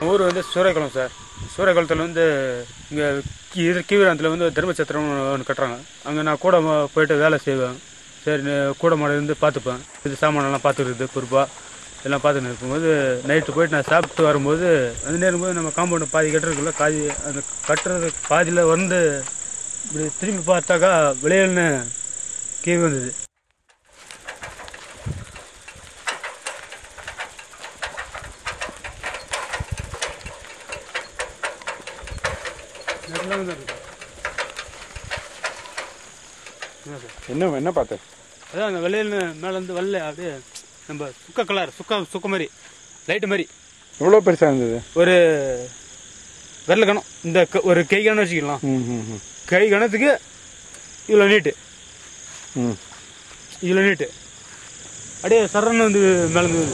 ஊர் வந்து சூறைக்குளம் சார். சூறைக்குளத்தில் வந்து இங்கே கீவிராந்தத்தில் வந்து தர்மசத்திரம் ஒன்று கட்டுறாங்க. அங்கே நான் கூட போயிட்டு வேலை செய்வேன். சரி, கூட மாட இருந்து பார்த்துப்பேன். இது சாமானெல்லாம் பார்த்துக்கிறது பொறுப்பாக எல்லாம் பார்த்துன்னு இருக்கும்போது நைட்டு போயிட்டு நான் சாப்பிட்டு வரும்போது அந்த நேரும்போது நம்ம காம்பவுண்டு பாதி கட்டுறதுக்குள்ள அந்த கட்டுறது பாதியில் வந்து இப்படி திரும்பி பார்த்தாக்கா விளையல்னு கீழே வந்தது. என்ன பார்த்தேன்? அதான் அந்த வெள்ளையில்னு மேலேருந்து வெள்ளை அப்படியே நம்ம சுக்க கலர் சுக்க மாதிரி லைட்டு மாதிரி. எவ்வளோ பெருசாக இருந்தது? ஒரு விரல கணம், இந்த ஒரு கை கணம் வச்சுக்கலாம். கை கணத்துக்கு இவ்வளோ நீட்டு, இவ்வளோ நீட்டு அப்படியே சரன்னு வந்து மேலேருந்து